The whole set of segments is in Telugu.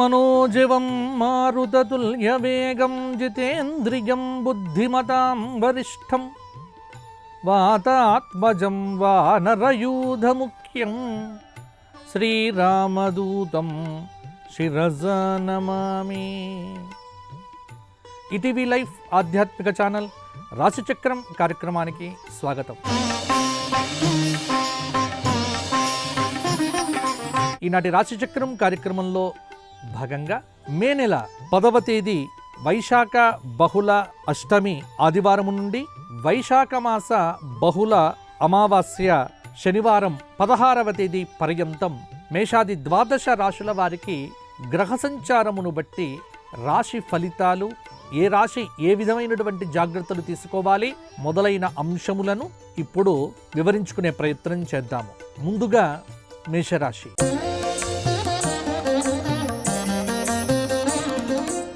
మనోజవం మారుతతుల్యవేగం జితేంద్రియం బుద్ధిమతాం వరిష్టం వాతాత్మజం వానరయూధముఖ్యం శ్రీరామదూతం శిరసా నమామి. ఈటీవీ లైఫ్ ఆధ్యాత్మిక ఛానల్ రాశిచక్రం కార్యక్రమానికి స్వాగతం. ఈనాటి రాశిచక్రం కార్యక్రమంలో భాగంగా మే నెల 10వ తేదీ వైశాఖ బహుళ అష్టమి ఆదివారం నుండి వైశాఖ మాస బహుళ అమావాస్య శనివారం 16వ తేదీ పర్యంతం మేషాది ద్వాదశ రాశుల వారికి గ్రహ సంచారమును బట్టి రాశి ఫలితాలు, ఏ రాశి ఏ విధమైనటువంటి జాగ్రత్తలు తీసుకోవాలి మొదలైన అంశములను ఇప్పుడు వివరించుకునే ప్రయత్నం చేద్దాము. ముందుగా మేషరాశి.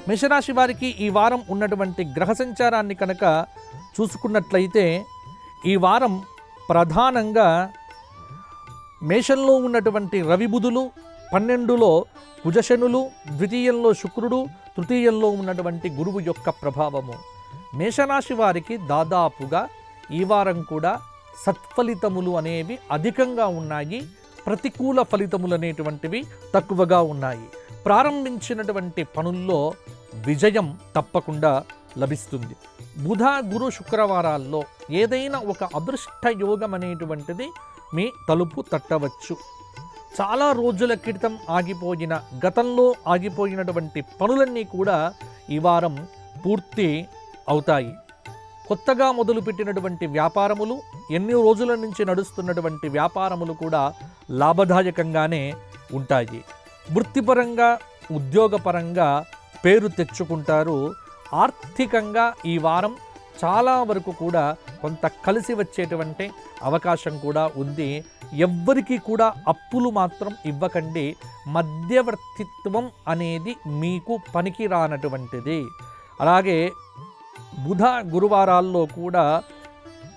మేషరాశి వారికి ఈ వారం ఉన్నటువంటి గ్రహ సంచారాన్ని కనుక చూసుకున్నట్లయితే ఈ వారం ప్రధానంగా మేషంలో ఉన్నటువంటి రవి బుధులు, 12లో కుజశనులు, ద్వితీయంలో శుక్రుడు, తృతీయంలో ఉన్నటువంటి గురువు యొక్క ప్రభావము మేషరాశి వారికి దాదాపుగా ఈ వారం కూడా సత్ఫలితములు అనేవి అధికంగా ఉన్నాయి. ప్రతికూల ఫలితములు అనేటువంటివి తక్కువగా ఉన్నాయి. ప్రారంభించినటువంటి పనుల్లో విజయం తప్పకుండా లభిస్తుంది. బుధ గురు శుక్రవారాల్లో ఏదైనా ఒక అదృష్ట యోగం అనేటువంటిది మీ తలుపు తట్టవచ్చు. చాలా రోజుల క్రితం ఆగిపోయిన, గతంలో ఆగిపోయినటువంటి పనులన్నీ కూడా ఈ వారం పూర్తి అవుతాయి. కొత్తగా మొదలుపెట్టినటువంటి వ్యాపారములు, ఎన్ని రోజుల నుంచి నడుస్తున్నటువంటి వ్యాపారములు కూడా లాభదాయకంగానే ఉంటాయి. వృత్తిపరంగా, ఉద్యోగపరంగా పేరు తెచ్చుకుంటారు. ఆర్థికంగా ఈ వారం చాలా వరకు కూడా కొంత కలిసి వచ్చేటువంటి అవకాశం కూడా ఉంది. ఎవ్వరికీ కూడా అప్పులు మాత్రం ఇవ్వకండి. మధ్యవర్తిత్వం అనేది మీకు పనికి రానటువంటిది. అలాగే బుధ గురువారాల్లో కూడా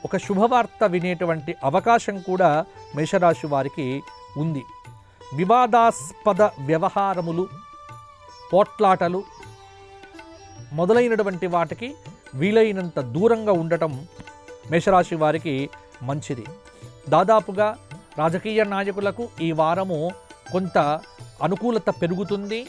ఒక శుభవార్త వినేటువంటి అవకాశం కూడా మేషరాశి వారికి ఉంది. వివాదాస్పద వ్యవహారములు, పోట్లాటలు మొదలైనటువంటి వాటికి వీలైనంత దూరంగా ఉండటం మేషరాశి వారికి మంచిది. దాదాపుగా రాజకీయ నాయకులకు ఈ వారము కొంత అనుకూలత పెరుగుతుంది.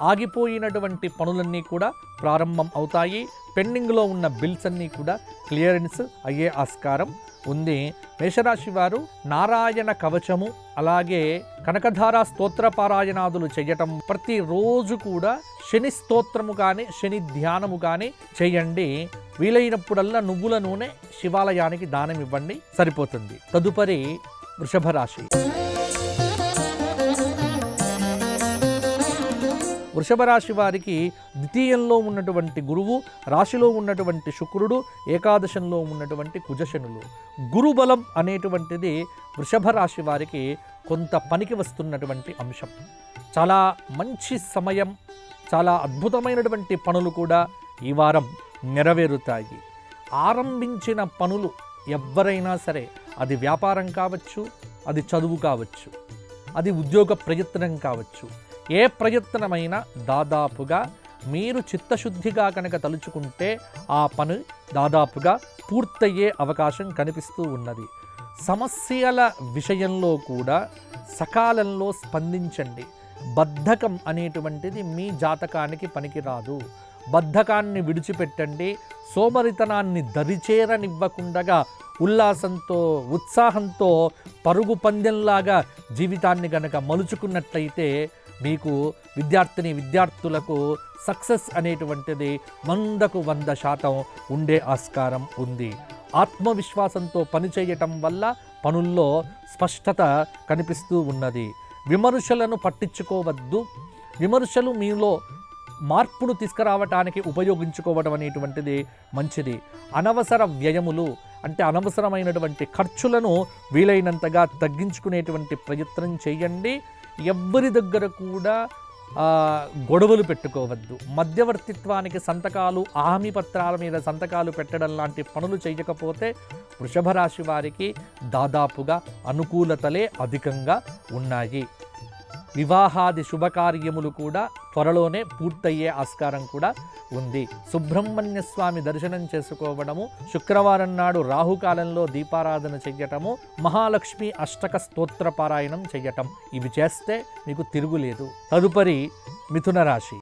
ఆగిపోయినటువంటి పనులన్నీ కూడా ప్రారంభం అవుతాయి. పెండింగ్లో ఉన్న బిల్స్ అన్నీ కూడా క్లియరెన్స్ అయ్యే ఆస్కారం ఉంది. మేషరాశి వారు నారాయణ కవచము, అలాగే కనకధార స్తోత్ర పారాయణాదులు చేయటం, ప్రతిరోజు కూడా శని స్తోత్రము కానీ శని ధ్యానము కానీ చేయండి. వీలైనప్పుడల్లా నువ్వుల నూనె శివాలయానికి దానం ఇవ్వండి, సరిపోతుంది. తదుపరి వృషభ రాశి. వృషభ రాశి వారికి ద్వితీయంలో ఉన్నటువంటి గురువు, రాశిలో ఉన్నటువంటి శుక్రుడు, ఏకాదశంలో ఉన్నటువంటి కుజశనులు. గురుబలం అనేటువంటిది వృషభ రాశి వారికి కొంత పనికి వస్తున్నటువంటి అంశం. చాలా మంచి సమయం, చాలా అద్భుతమైనటువంటి పనులు కూడా ఈ వారం నెరవేరుతాయి. ఆరంభించిన పనులు ఎవరైనా సరే, అది వ్యాపారం కావచ్చు, అది చదువు కావచ్చు, అది ఉద్యోగ ప్రయత్నం కావచ్చు, ఏ ప్రయత్నమైనా దాదాపుగా మీరు చిత్తశుద్ధిగా కనుక తలుచుకుంటే ఆ పని దాదాపుగా పూర్తయ్యే అవకాశం కనిపిస్తూ ఉన్నది. సమస్యల విషయంలో కూడా సకాలంలో స్పందించండి. బద్ధకం అనేటువంటిది మీ జాతకానికి పనికిరాదు. బద్ధకాన్ని విడిచిపెట్టండి. సోమరితనాన్ని దరిచేరనివ్వకుండా ఉల్లాసంతో, ఉత్సాహంతో పరుగు పందెంలాగా జీవితాన్ని కనుక మలుచుకున్నట్లయితే మీకు విద్యార్థులకు సక్సెస్ అనేటువంటిది 100కు 100% ఉండే ఆస్కారం ఉంది. ఆత్మవిశ్వాసంతో పనిచేయటం వల్ల పనుల్లో స్పష్టత కనిపిస్తూ ఉన్నది. విమర్శలను పట్టించుకోవద్దు. విమర్శలు మీలో మార్పును తీసుకురావటానికి ఉపయోగించుకోవడం అనేటువంటిది మంచిది. అనవసర వ్యయములు అంటే అనవసరమైనటువంటి ఖర్చులను వీలైనంతగా తగ్గించుకునేటువంటి ప్రయత్నం చేయండి. ఎవ్వరి దగ్గర కూడా గొడవలు పెట్టుకోవద్దు. మధ్యవర్తిత్వానికి సంతకాలు, హామీ పత్రాల మీద సంతకాలు పెట్టడం లాంటి పనులు చేయకపోతే వృషభ రాశి వారికి దాదాపుగా అనుకూలతలే అధికంగా ఉన్నాయి. వివాహాది శుభకార్యములు కూడా త్వరలోనే పూర్తయ్యే ఆస్కారం కూడా ఉంది. సుబ్రహ్మణ్య స్వామి దర్శనం చేసుకోవడము, శుక్రవారం నాడు రాహుకాలంలో దీపారాధన చెయ్యటము, మహాలక్ష్మి అష్టక స్తోత్ర పారాయణం చెయ్యటం, ఇవి చేస్తే మీకు తిరుగులేదు. తదుపరి మిథున రాశి.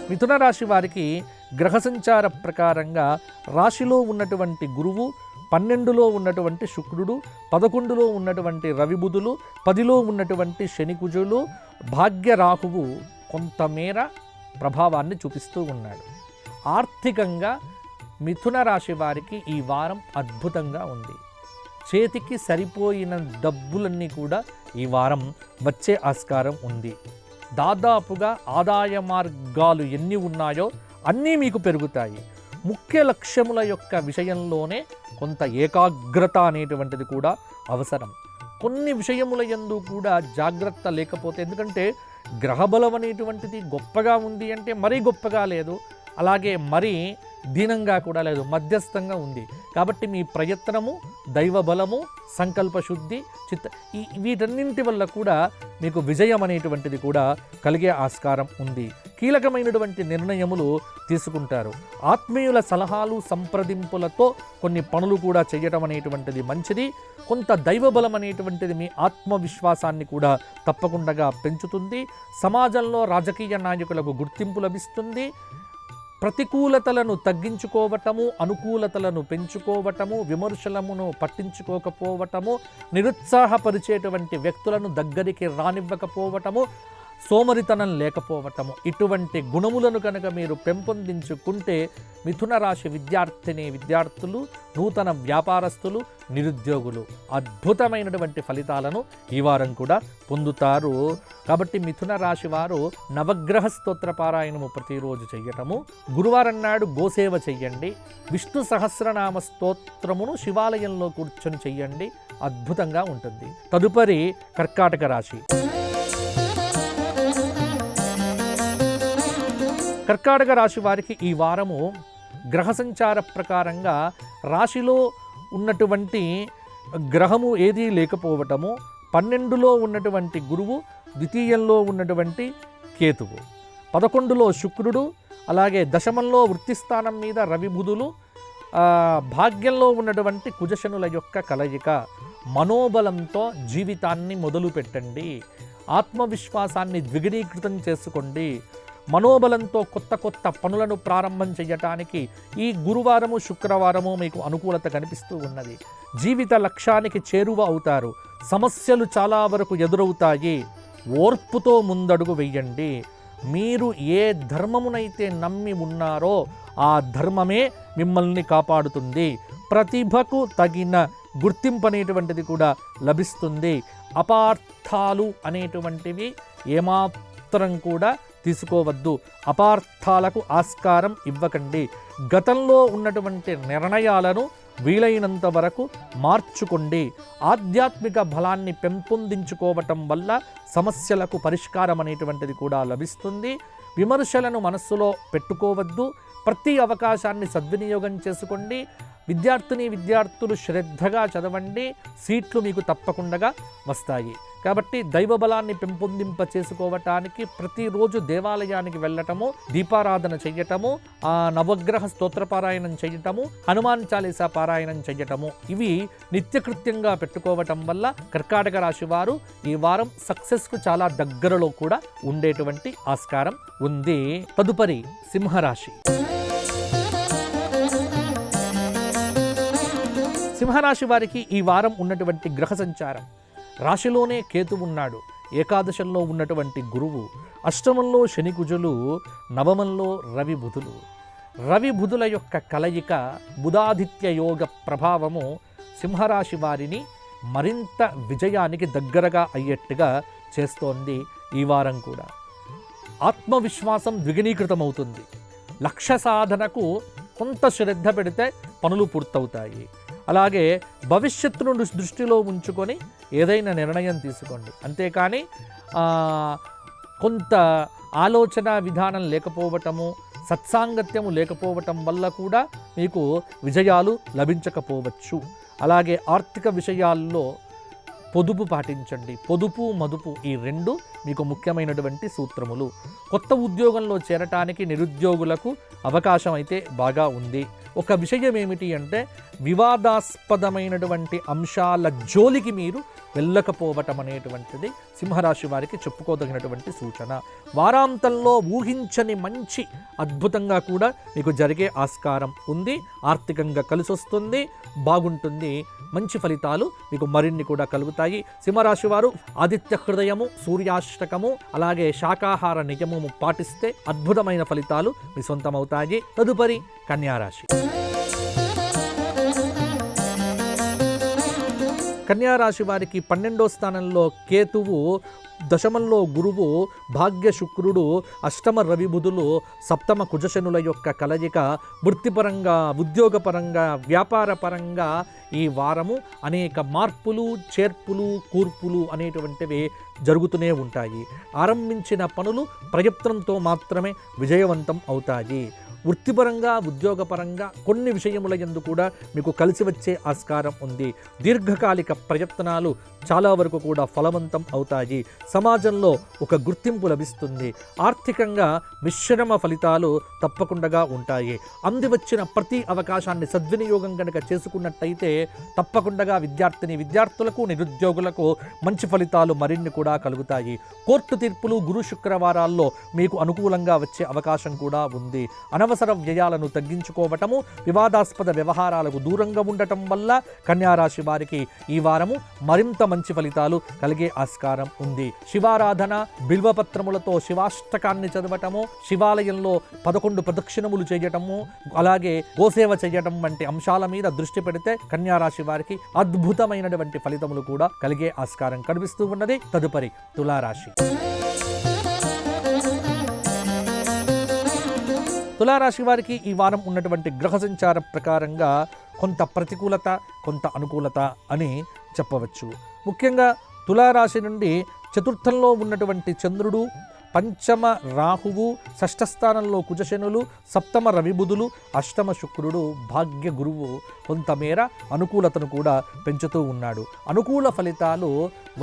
మిథున రాశి వారికి గ్రహ సంచార ప్రకారంగా రాశిలో ఉన్నటువంటి గురువు, 12లో ఉన్నటువంటి శుక్రుడు, 11లో ఉన్నటువంటి రవి బుధులు, 10లో ఉన్నటువంటి శని కుజులు, భాగ్య రాహువు కొంతమేర ప్రభావాన్ని చూపిస్తూ ఉన్నాడు. ఆర్థికంగా మిథున రాశి వారికి ఈ వారం అద్భుతంగా ఉంది. చేతికి సరిపోయిన డబ్బులన్నీ కూడా ఈ వారం వచ్చే ఆస్కారం ఉంది. దాదాపుగా ఆదాయ మార్గాలు ఎన్ని ఉన్నాయో అన్నీ మీకు పెరుగుతాయి. ముఖ్య లక్ష్యముల యొక్క విషయంలోనే కొంత ఏకాగ్రత అనేటువంటిది కూడా అవసరం. కొన్ని విషయముల యందు కూడా జాగ్రత్త లేకపోతే, ఎందుకంటే గ్రహబలం అనేటువంటిది గొప్పగా ఉంది అంటే మరీ గొప్పగా లేదు, అలాగే మరీ దీనంగా కూడా లేదు, మధ్యస్థంగా ఉంది. కాబట్టి మీ ప్రయత్నము, దైవ బలము, సంకల్ప శుద్ధి, వీటన్నింటి వల్ల కూడా మీకు విజయం అనేటువంటిది కూడా కలిగే ఆస్కారం ఉంది. కీలకమైనటువంటి నిర్ణయములు తీసుకుంటారు. ఆత్మీయుల సలహాలు, సంప్రదింపులతో కొన్ని పనులు కూడా చేయటం అనేటువంటిది మంచిది. కొంత దైవబలం అనేటువంటిది మీ ఆత్మవిశ్వాసాన్ని కూడా తప్పకుండా పెంచుతుంది. సమాజంలో రాజకీయ నాయకులకు గుర్తింపు లభిస్తుంది. ప్రతికూలతలను తగ్గించుకోవటము, అనుకూలతలను పెంచుకోవటము, విమర్శలమును పట్టించుకోకపోవటము, నిరుత్సాహపరిచేటువంటి వ్యక్తులను దగ్గరికి రానివ్వకపోవటము, సోమరితనం లేకపోవటము, ఇటువంటి గుణములను కనుక మీరు పెంపొందించుకుంటే మిథున రాశి విద్యార్థులు, నూతన వ్యాపారస్తులు, నిరుద్యోగులు అద్భుతమైనటువంటి ఫలితాలను ఈ వారం కూడా పొందుతారు. కాబట్టి మిథున రాశి వారు నవగ్రహ స్తోత్ర పారాయణము ప్రతిరోజు చెయ్యటము, గురువారం నాడు గోసేవ చెయ్యండి, విష్ణు సహస్రనామ స్తోత్రమును శివాలయంలో కూర్చొని చెయ్యండి, అద్భుతంగా ఉంటుంది. తదుపరి కర్కాటక రాశి. కర్కాటక రాశి వారికి ఈ వారము గ్రహ సంచార ప్రకారంగా రాశిలో ఉన్నటువంటి గ్రహము ఏదీ లేకపోవటము, 12లో ఉన్నటువంటి గురువు, ద్వితీయంలో ఉన్నటువంటి కేతువు, 11లో శుక్రుడు, అలాగే దశమంలో వృత్తిస్థానం మీద రవి బుధులు, భాగ్యంలో ఉన్నటువంటి కుజశనుల యొక్క కలయిక. మనోబలంతో జీవితాన్ని మొదలు పెట్టండి. ఆత్మవిశ్వాసాన్ని ద్విగుణీకృతం చేసుకోండి. మనోబలంతో కొత్త పనులను ప్రారంభం చేయటానికి ఈ గురువారము, శుక్రవారము మీకు అనుకూలత కనిపిస్తూ ఉన్నది. జీవిత లక్ష్యానికి చేరువ అవుతారు. సమస్యలు చాలా వరకు ఎదురవుతాయి. ఓర్పుతో ముందడుగు వెయ్యండి. మీరు ఏ ధర్మమునైతే నమ్మి ఉన్నారో ఆ ధర్మమే మిమ్మల్ని కాపాడుతుంది. ప్రతిభకు తగిన గుర్తింపు అనేటువంటిది కూడా లభిస్తుంది. అపార్థాలు అనేటువంటివి ఏమాత్రం కూడా తీసుకోవద్దు. అపార్థాలకు ఆస్కారం ఇవ్వకండి. గతంలో ఉన్నటువంటి నిర్ణయాలను వీలైనంత వరకు మార్చుకోండి. ఆధ్యాత్మిక బలాన్ని పెంపొందించుకోవటం వల్ల సమస్యలకు పరిష్కారం అనేటువంటిది కూడా లభిస్తుంది. విమర్శలను మనస్సులో పెట్టుకోవద్దు. ప్రతి అవకాశాన్ని సద్వినియోగం చేసుకోండి. విద్యార్థులు శ్రద్ధగా చదవండి. సీట్లు మీకు తప్పకుండా వస్తాయి. కాబట్టి దైవ బలాన్ని పెంపొందింప చేసుకోవటానికి ప్రతిరోజు దేవాలయానికి వెళ్ళటము, దీపారాధన చెయ్యటము, నవగ్రహ స్తోత్రపారాయణం చెయ్యటము, హనుమాన్ చాలీసా పారాయణం చెయ్యటము, ఇవి నిత్యకృత్యంగా పెట్టుకోవటం వల్ల కర్కాటక రాశి వారు ఈ వారం సక్సెస్కు చాలా దగ్గరలో కూడా ఉండేటువంటి ఆస్కారం ఉంది. తదుపరి సింహరాశి. సింహరాశి వారికి ఈ వారం ఉన్నటువంటి గ్రహ సంచారం, రాశిలోనే కేతు ఉన్నాడు, ఏకాదశంలో ఉన్నటువంటి గురువు, అష్టమంలో శని కుజులు, నవమంలో రవి బుధులు. రవి బుధుల యొక్క కలయిక, బుధాదిత్య యోగ ప్రభావము సింహరాశి వారిని మరింత విజయానికి దగ్గరగా అయ్యేట్టుగా చేస్తోంది. ఈ వారం కూడా ఆత్మవిశ్వాసం ద్విగుణీకృతమవుతుంది. లక్ష్య సాధనకు కొంత శ్రద్ధ పెడితే పనులు పూర్తవుతాయి. అలాగే భవిష్యత్తును దృష్టిలో ఉంచుకొని ఏదైనా నిర్ణయం తీసుకోండి. అంతేకాని కొంత ఆలోచన విధానం లేకపోవటము, సత్సాంగత్యము లేకపోవటం వల్ల కూడా మీకు విజయాలు లభించకపోవచ్చు. అలాగే ఆర్థిక విషయాల్లో పొదుపు పాటించండి. పొదుపు మదుపు ఈ రెండు మీకు ముఖ్యమైనటువంటి సూత్రములు. కొత్త ఉద్యోగంలో చేరటానికి నిరుద్యోగులకు అవకాశం అయితే బాగా ఉంది. ఒక విషయం ఏమిటి అంటే వివాదాస్పదమైనటువంటి అంశాల జోలికి మీరు వెళ్ళకపోవటం అనేటువంటిది సింహరాశి వారికి చెప్పుకోదగినటువంటి సూచన. వారాంతంలో ఊహించని మంచి అద్భుతంగా కూడా మీకు జరిగే ఆస్కారం ఉంది. ఆర్థికంగా కలిసొస్తుంది, బాగుంటుంది, మంచి ఫలితాలు మీకు మరిన్ని కూడా కలుగుతాయి. సింహరాశి వారు ఆదిత్య హృదయము, సూర్యాష్టకము, అలాగే శాకాహార నియమము పాటిస్తే అద్భుతమైన ఫలితాలు మీ సొంతమవుతాయి. తదుపరి కన్యారాశి. కన్యారాశి వారికి 12వ స్థానంలో కేతువు, దశమంలో గురువు, భాగ్య శుక్రుడు, అష్టమ రవి బుధులు, సప్తమ కుజశనుల యొక్క కలయిక వృత్తిపరంగా, ఉద్యోగపరంగా, వ్యాపార పరంగా ఈ వారము అనేక మార్పులు, చేర్పులు, కూర్పులు అనేటువంటివి జరుగుతూనే ఉంటాయి. ఆరంభించిన పనులు ప్రయత్నంతో మాత్రమే విజయవంతం అవుతాయి. వృత్తిపరంగా, ఉద్యోగపరంగా కొన్ని విషయముల యందు కూడా మీకు కలిసి వచ్చే ఆస్కారం ఉంది. దీర్ఘకాలిక ప్రయత్నాలు చాలా వరకు కూడా ఫలవంతం అవుతాయి. సమాజంలో ఒక గుర్తింపు లభిస్తుంది. ఆర్థికంగా మిశ్రమ ఫలితాలు తప్పకుండా ఉంటాయి. అంది వచ్చిన ప్రతి అవకాశాన్ని సద్వినియోగం కనుక చేసుకున్నట్టయితే తప్పకుండా విద్యార్థులకు, నిరుద్యోగులకు మంచి ఫలితాలు మరిన్ని కూడా కలుగుతాయి. కోర్టు తీర్పులు గురు శుక్రవారాల్లో మీకు అనుకూలంగా వచ్చే అవకాశం కూడా ఉంది. అనవసర వ్యయాలను తగ్గించుకోవటము, వివాదాస్పద వ్యవహారాలకు దూరంగా ఉండటం వల్ల కన్యారాశి వారికి ఈ వారము మరింత మంచి ఫలితాలు కలిగే ఆస్కారం ఉంది. శివారాధన, బిల్వపత్రములతో శివాష్టకాన్ని చదవటము, శివాలయంలో 11 ప్రదక్షిణములు చేయటము, అలాగే గోసేవ చేయటం వంటి అంశాల మీద దృష్టి పెడితే కన్యారాశి వారికి అద్భుతమైనటువంటి ఫలితములు కూడా కలిగే ఆస్కారం కనిపిస్తూ ఉన్నది. తదుపరి తులారాశి. తులారాశి వారికి ఈ వారం ఉన్నటువంటి గ్రహ సంచార ప్రకారంగా కొంత ప్రతికూలత, కొంత అనుకూలత అని చెప్పవచ్చు. ముఖ్యంగా తులారాశి నుండి చతుర్థంలో ఉన్నటువంటి చంద్రుడు, పంచమ రాహువు, షష్ఠస్థానంలో కుజశనులు, సప్తమ రవిబుధులు, అష్టమ శుక్రుడు, భాగ్య గురువు కొంతమేర అనుకూలతను కూడా పెంచుతూ ఉన్నాడు. అనుకూల ఫలితాలు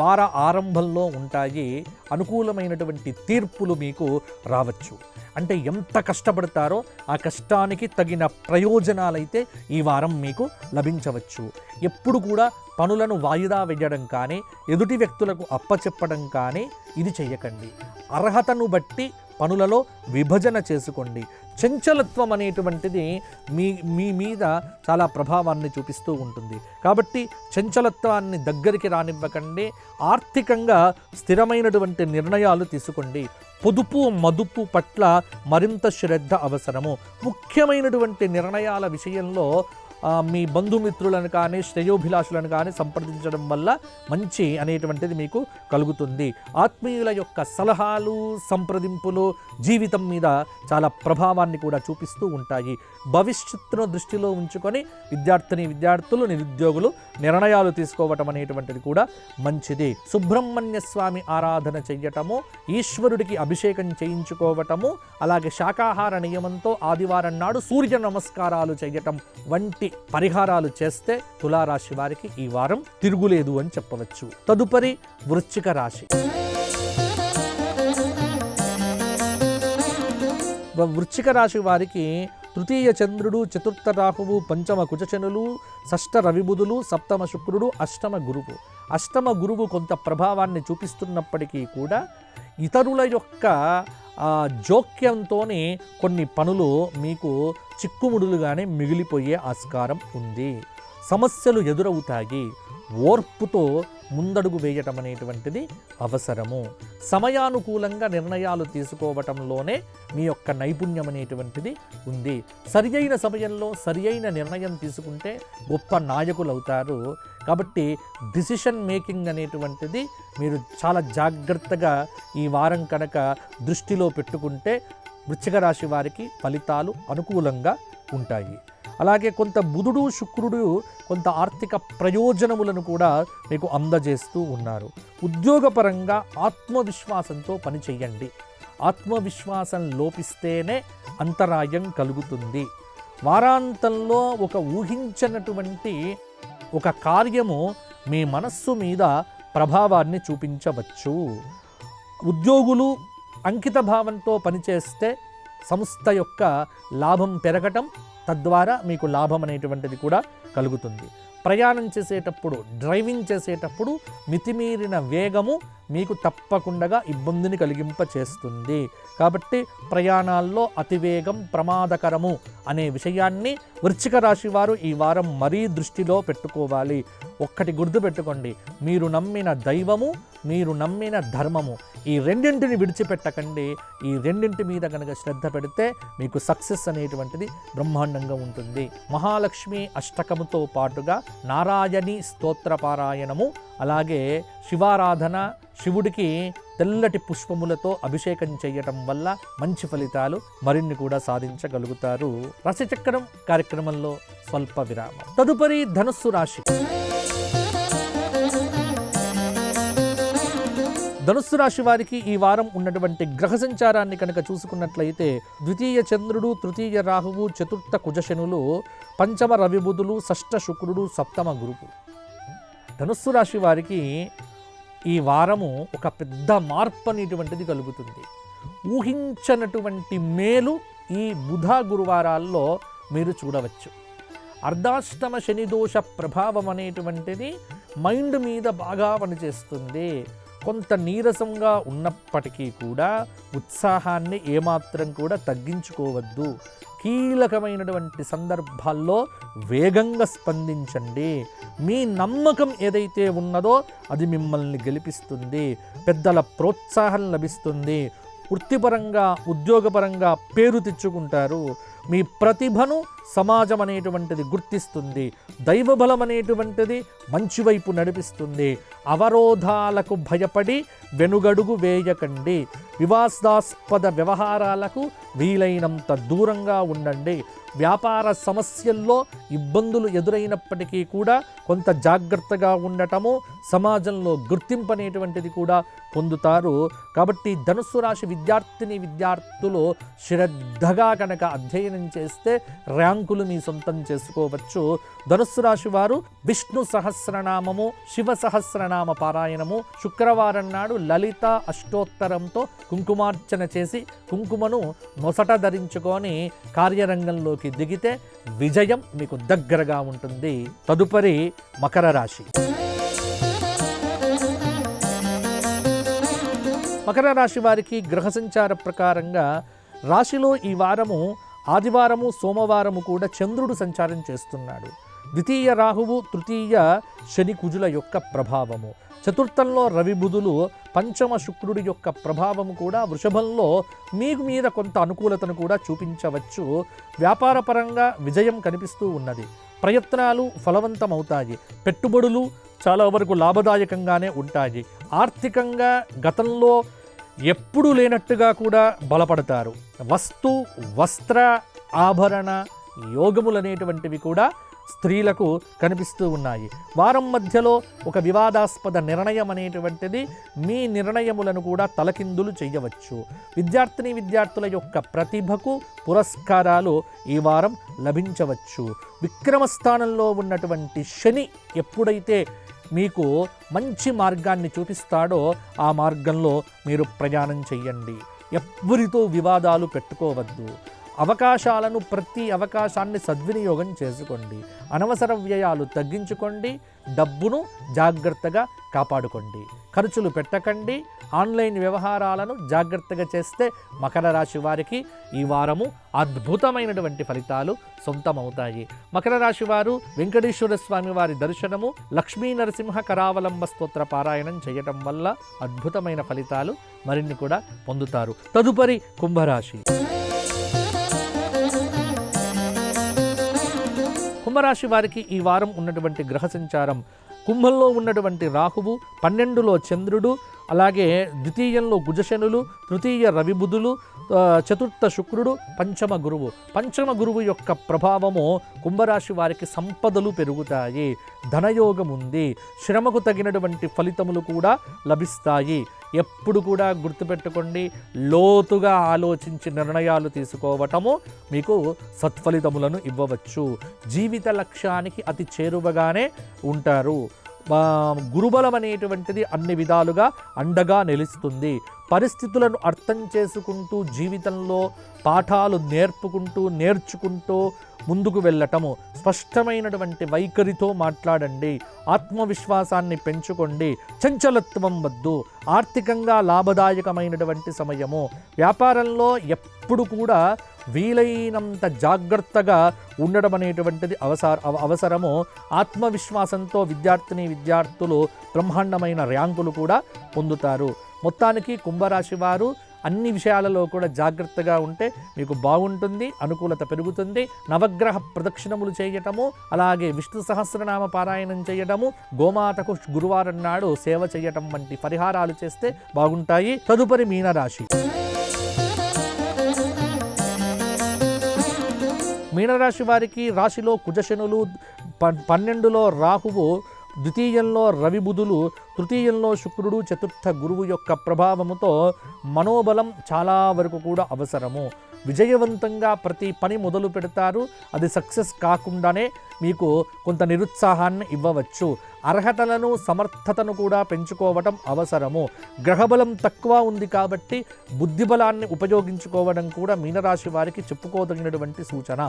వార ఆరంభంలో ఉంటాయి. అనుకూలమైనటువంటి తీర్పులు మీకు రావచ్చు. అంటే ఎంత కష్టపడతారో ఆ కష్టానికి తగిన ప్రయోజనాలైతే ఈ వారం మీకు లభించవచ్చు. ఎప్పుడు కూడా పనులను వాయిదా వేయడం కానీ, ఎదుటి వ్యక్తులకు అప్పచెప్పడం కానీ ఇది చెయ్యకండి. అర్హతను బట్టి పనులలో విభజన చేసుకోండి. చంచలత్వం అనేటువంటిది మీ మీద చాలా ప్రభావాన్ని చూపిస్తూ ఉంటుంది. కాబట్టి చంచలత్వాన్ని దగ్గరికి రానివ్వకండి. ఆర్థికంగా స్థిరమైనటువంటి నిర్ణయాలు తీసుకోండి. పొదుపు మదుపు పట్ల మరింత శ్రద్ధ అవసరము. ముఖ్యమైనటువంటి నిర్ణయాల విషయంలో మీ బంధుమిత్రులను కానీ, శ్రేయోభిలాషులను కానీ సంప్రదించడం వల్ల మంచి అనేటువంటిది మీకు కలుగుతుంది. ఆత్మీయుల యొక్క సలహాలు, సంప్రదింపులు జీవితం మీద చాలా ప్రభావాన్ని కూడా చూపిస్తూ ఉంటాయి. భవిష్యత్తును దృష్టిలో ఉంచుకొని విద్యార్థులు, నిరుద్యోగులు నిర్ణయాలు తీసుకోవటం అనేటువంటిది కూడా మంచిది. సుబ్రహ్మణ్య స్వామి ఆరాధన చెయ్యటము, ఈశ్వరుడికి అభిషేకం చేయించుకోవటము, అలాగే శాకాహార నియమంతో ఆదివారం నాడు సూర్య నమస్కారాలు చేయటం వంటి పరిహారాలు చేస్తే తులారాశి వారికి ఈ వారం తిరుగులేదు అని చెప్పవచ్చు. తదుపరి వృశ్చిక రాశి. వృశ్చిక రాశి వారికి తృతీయ చంద్రుడు, చతుర్థ రాహువు, పంచమ కుజశనులు, షష్ఠ రవిబుధులు, సప్తమ శుక్రుడు, అష్టమ గురువు. అష్టమ గురువు కొంత ప్రభావాన్ని చూపిస్తున్నప్పటికీ కూడా ఇతరుల యొక్క జోక్యంతోనే కొన్ని పనులు మీకు చిక్కుముడులుగానే మిగిలిపోయే ఆస్కారం ఉంది. సమస్యలు ఎదురవుతాయి. ఓర్పుతో ముందడుగు వేయటం అనేటువంటిది అవసరము. సమయానుకూలంగా నిర్ణయాలు తీసుకోవటంలోనే మీ యొక్క నైపుణ్యం అనేటువంటిది ఉంది. సరియైన సమయంలో సరియైన నిర్ణయం తీసుకుంటే గొప్ప నాయకులు అవుతారు. కాబట్టి డిసిషన్ మేకింగ్ అనేటువంటిది మీరు చాలా జాగ్రత్తగా ఈ వారం కనుక దృష్టిలో పెట్టుకుంటే వృశ్చిక రాశి వారికి ఫలితాలు అనుకూలంగా ఉంటాయి. అలాగే కొంత బుధుడు, శుక్రుడు కొంత ఆర్థిక ప్రయోజనములను కూడా మీకు అందజేస్తూ ఉన్నారు. ఉద్యోగపరంగా ఆత్మవిశ్వాసంతో పని చేయండి. ఆత్మవిశ్వాసం లోపిస్తేనే అంతరాయం కలుగుతుంది. వారాంతంలో ఒక ఊహించనటువంటి ఒక కార్యము మీ మనస్సు మీద ప్రభావాన్ని చూపించవచ్చు. ఉద్యోగులు అంకిత భావంతో పనిచేస్తే సంస్థ యొక్క లాభం పెరగటం, తద్వారా మీకు లాభం అనేటువంటిది కూడా కలుగుతుంది. ప్రయాణం చేసేటప్పుడు, డ్రైవింగ్ చేసేటప్పుడు మితిమీరిన వేగము మీకు తప్పకుండా ఇబ్బందిని కలిగింపచేస్తుంది. కాబట్టి ప్రయాణాల్లో అతివేగం ప్రమాదకరము అనే విషయాన్ని వృశ్చిక రాశి వారు ఈ వారం మరీ దృష్టిలో పెట్టుకోవాలి. ఒక్కటి గుర్తుపెట్టుకోండి, మీరు నమ్మిన దైవము, మీరు నమ్మిన ధర్మము, ఈ రెండింటిని విడిచిపెట్టకండి. ఈ రెండింటి మీద కనుక శ్రద్ధ పెడితే మీకు సక్సెస్ అనేటువంటిది బ్రహ్మాండంగా ఉంటుంది. మహాలక్ష్మి అష్టకముతో పాటుగా నారాయణి స్తోత్ర పారాయణము, అలాగే శివారాధన, శివుడికి తెల్లటి పుష్పములతో అభిషేకం చేయటం వల్ల మంచి ఫలితాలు మరిన్ని కూడా సాధించగలుగుతారు. రాశిచక్రం కార్యక్రమంలో స్వల్ప విరామం. తదుపరి ధనుస్సు రాశి. ధనుస్సు రాశి వారికి ఈ వారం ఉన్నటువంటి గ్రహ సంచారాన్ని కనుక చూసుకున్నట్లయితే ద్వితీయ చంద్రుడు, తృతీయ రాహువు, చతుర్థ కుజశనులు, పంచమ రవిబుధులు, షష్ఠ శుక్రుడు, సప్తమ గురువు. ధనుస్సు రాశి వారికి ఈ వారము ఒక పెద్ద మార్పు అనేటువంటిది కలుగుతుంది. ఊహించనటువంటి మేలు ఈ బుధ గురువారాల్లో మీరు చూడవచ్చు. అర్ధాష్టమ శనిదోష ప్రభావం అనేటువంటిది మైండ్ మీద బాగా పనిచేస్తుంది. కొంత నీరసంగా ఉన్నప్పటికీ కూడా ఉత్సాహాన్ని ఏమాత్రం కూడా తగ్గించుకోవద్దు. కీలకమైనటువంటి సందర్భాల్లో వేగంగా స్పందించండి. మీ నమ్మకం ఏదైతే ఉన్నదో అది మిమ్మల్ని గెలిపిస్తుంది. పెద్దల ప్రోత్సాహం లభిస్తుంది. వృత్తిపరంగా, ఉద్యోగపరంగా పేరు తెచ్చుకుంటారు. మీ ప్రతిభను సమాజం అనేటువంటిది గుర్తిస్తుంది. దైవబలం అనేటువంటిది మంచి వైపు నడిపిస్తుంది. అవరోధాలకు భయపడి వెనుగడుగు వేయకండి. వివాదాస్పద వ్యవహారాలకు వీలైనంత దూరంగా ఉండండి. వ్యాపార సమస్యల్లో ఇబ్బందులు ఎదురైనప్పటికీ కూడా కొంత జాగ్రత్తగా ఉండటము, సమాజంలో గుర్తింపు అనేటువంటిది కూడా పొందుతారు. కాబట్టి ధనుస్సు రాశి విద్యార్థులు శ్రద్ధగా కనుక అధ్యయనం చేస్తే ర్యాంకులు మీ సొంతం చేసుకోవచ్చు. ధనుస్సు రాశి వారు విష్ణు సహస్రనామము, శివ సహస్రనామ పారాయణము, శుక్రవారం నాడు లలిత అష్టోత్తరంతో కుంకుమార్చన చేసి కుంకుమను నొసట ధరించుకొని కార్యరంగంలోకి దిగితే విజయం మీకు దగ్గరగా ఉంటుంది. తదుపరి మకర రాశి. మకర రాశి వారికి గ్రహ సంచార ప్రకారంగా రాశిలో ఈ వారము ఆదివారము, సోమవారము కూడా చంద్రుడు సంచారం చేస్తున్నాడు. ద్వితీయ రాహువు, తృతీయ శని కుజుల యొక్క ప్రభావము, చతుర్థంలో రవి బుధులు, పంచమ శుక్రుడి యొక్క ప్రభావము కూడా వృషభంలో మీకు మీద కొంత అనుకూలతను కూడా చూపించవచ్చు. వ్యాపారపరంగా విజయం కనిపిస్తూ ఉన్నది. ప్రయత్నాలు ఫలవంతమవుతాయి. పెట్టుబడులు చాలా వరకు లాభదాయకంగానే ఉంటాయి. ఆర్థికంగా గతంలో ఎప్పుడూ లేనట్టుగా కూడా బలపడతారు. వస్త్ర ఆభరణ యోగములనేటువంటివి కూడా స్త్రీలకు కనిపిస్తూ ఉన్నాయి. వారం మధ్యలో ఒక వివాదాస్పద నిర్ణయం అనేటువంటిది మీ నిర్ణయములను కూడా తలకిందులు చేయవచ్చు. విద్యార్థుల యొక్క ప్రతిభకు పురస్కారాలు ఈ వారం లభించవచ్చు. విక్రమస్థానంలో ఉన్నటువంటి శని ఎప్పుడైతే మీకు మంచి మార్గాన్ని చూపిస్తాడో ఆ మార్గంలో మీరు ప్రయాణం చెయ్యండి. ఎవ్వరితో వివాదాలు పెట్టుకోవద్దు. ప్రతి అవకాశాన్ని సద్వినియోగం చేసుకోండి. అనవసర వ్యయాలు తగ్గించుకోండి. డబ్బును జాగ్రత్తగా కాపాడుకోండి. ఖర్చులు పెట్టకండి. ఆన్లైన్ వ్యవహారాలను జాగ్రత్తగా చేస్తే మకర రాశి వారికి ఈ వారము అద్భుతమైనటువంటి ఫలితాలు సొంతమవుతాయి. మకర రాశి వారు వెంకటేశ్వర స్వామి వారి దర్శనము, లక్ష్మీ నరసింహ కరావలంబ స్తోత్ర పారాయణం చేయటం వల్ల అద్భుతమైన ఫలితాలు మరిన్ని కూడా పొందుతారు. తదుపరి కుంభరాశి. కుంభరాశి వారికి ఈ వారం ఉన్నటువంటి గ్రహ సంచారం, కుంభంలో ఉన్నటువంటి రాహువు, 12లో చంద్రుడు, అలాగే ద్వితీయంలో కుజశనులు, తృతీయ రవిబుధులు, చతుర్థ శుక్రుడు, పంచమ గురువు యొక్క ప్రభావము కుంభరాశి వారికి సంపదలు పెరుగుతాయి. ధనయోగం ఉంది. శ్రమకు తగినటువంటి ఫలితములు కూడా లభిస్తాయి. ఎప్పుడు కూడా గుర్తుపెట్టుకోండి, లోతుగా ఆలోచించి నిర్ణయాలు తీసుకోవటము మీకు సత్ఫలితములను ఇవ్వవచ్చు. జీవిత లక్ష్యానికి అతి చేరువగానే ఉంటారు. గురుబలం అనేటువంటిది అన్ని విధాలుగా అండగా నిలుస్తుంది. పరిస్థితులను అర్థం చేసుకుంటూ జీవితంలో పాఠాలు నేర్చుకుంటూ ముందుకు వెళ్ళటము, స్పష్టమైనటువంటి వైఖరితో మాట్లాడండి, ఆత్మవిశ్వాసాన్ని పెంచుకోండి, చంచలత్వం వద్దు. ఆర్థికంగా లాభదాయకమైనటువంటి సమయము. వ్యాపారంలో ఎప్పుడు కూడా వీలైనంత జాగ్రత్తగా ఉండడం అనేటువంటిది అవసరము. ఆత్మవిశ్వాసంతో విద్యార్థులు బ్రహ్మాండమైన ర్యాంకులు కూడా పొందుతారు. మొత్తానికి కుంభరాశి వారు అన్ని విషయాలలో కూడా జాగ్రత్తగా ఉంటే మీకు బాగుంటుంది, అనుకూలత పెరుగుతుంది. నవగ్రహ ప్రదక్షిణములు చేయటము, అలాగే విష్ణు సహస్రనామ పారాయణం చేయటము, గోమాతకు గురువారం నాడు సేవ చేయటం వంటి పరిహారాలు చేస్తే బాగుంటాయి. తదుపరి మీనరాశి. మీనరాశి వారికి రాశిలో కుజశనులు, 12లో రాహువు, ద్వితీయంలో రవి బుధులు, తృతీయంలో శుక్రుడు, చతుర్థ గురువు యొక్క ప్రభావముతో మనోబలం చాలా వరకు కూడా అవసరము. విజయవంతంగా ప్రతి పని మొదలు పెడతారు, అది సక్సెస్ కాకుండానే మీకు కొంత నిరుత్సాహాన్ని ఇవ్వవచ్చు. అర్హతలను సమర్థతను కూడా పెంచుకోవటం అవసరము. గ్రహబలం తక్కువ ఉంది కాబట్టి బుద్ధిబలాన్ని ఉపయోగించుకోవడం కూడా మీనరాశి వారికి చెప్పుకోదగినటువంటి సూచన.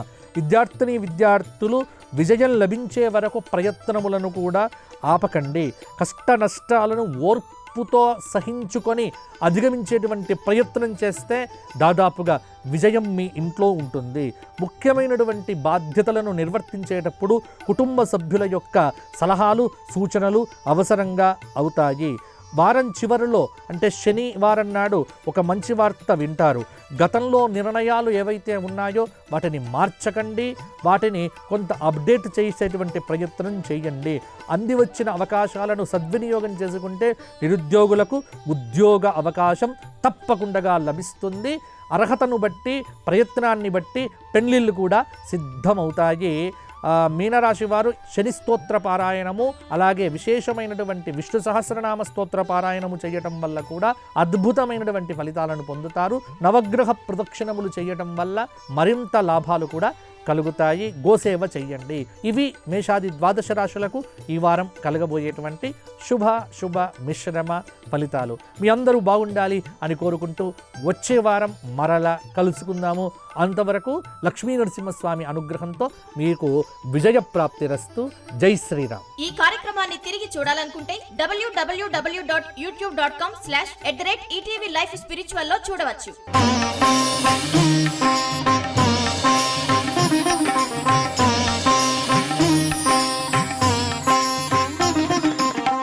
విద్యార్థులు విజయం లభించే వరకు ప్రయత్నములను కూడా ఆపకండి. కష్ట నష్టాలను ఓర్పుతో సహించుకొని అధిగమించేటువంటి ప్రయత్నం చేస్తే దాదాపుగా విజయం మీ ఇంట్లో ఉంటుంది. ముఖ్యమైనటువంటి బాధ్యతలను నిర్వర్తించేటప్పుడు కుటుంబ సభ్యుల యొక్క సలహాలు, సూచనలు అవసరంగా అవుతాయి. వారం చివరిలో అంటే శనివారం నాడు ఒక మంచి వార్త వింటారు. గతంలో నిర్ణయాలు ఏవైతే ఉన్నాయో వాటిని మార్చకండి, వాటిని కొంత అప్డేట్ చేసేటువంటి ప్రయత్నం చేయండి. అంది వచ్చిన అవకాశాలను సద్వినియోగం చేసుకుంటే నిరుద్యోగులకు ఉద్యోగ అవకాశం తప్పకుండా లభిస్తుంది. అర్హతను బట్టి, ప్రయత్నాన్ని బట్టి పెళ్లిళ్ళు కూడా సిద్ధమవుతాయి. మీనరాశి వారు శని స్తోత్ర పారాయణము, అలాగే విశేషమైనటువంటి విష్ణు సహస్రనామ స్తోత్ర పారాయణము చేయటం వల్ల కూడా అద్భుతమైనటువంటి ఫలితాలను పొందుతారు. నవగ్రహ ప్రదక్షిణములు చేయటం వల్ల మరింత లాభాలు కూడా కలుగుతాయి. గోసేవ చెయ్యండి. ఇవి మేషాది 12 రాశులకు ఈ వారం కలగబోయేటువంటి శుభ మిశ్రమ ఫలితాలు. మీ అందరూ బాగుండాలి అని కోరుకుంటూ వచ్చే వారం మరలా కలుసుకుందాము. అంతవరకు లక్ష్మీ నరసింహస్వామి అనుగ్రహంతో మీకు విజయప్రాప్తిరస్తు. జై శ్రీరామ్. ఈ కార్యక్రమాన్ని తిరిగి చూడాలనుకుంటే www.youtube.com/ETV Life Spiritual లో చూడవచ్చు.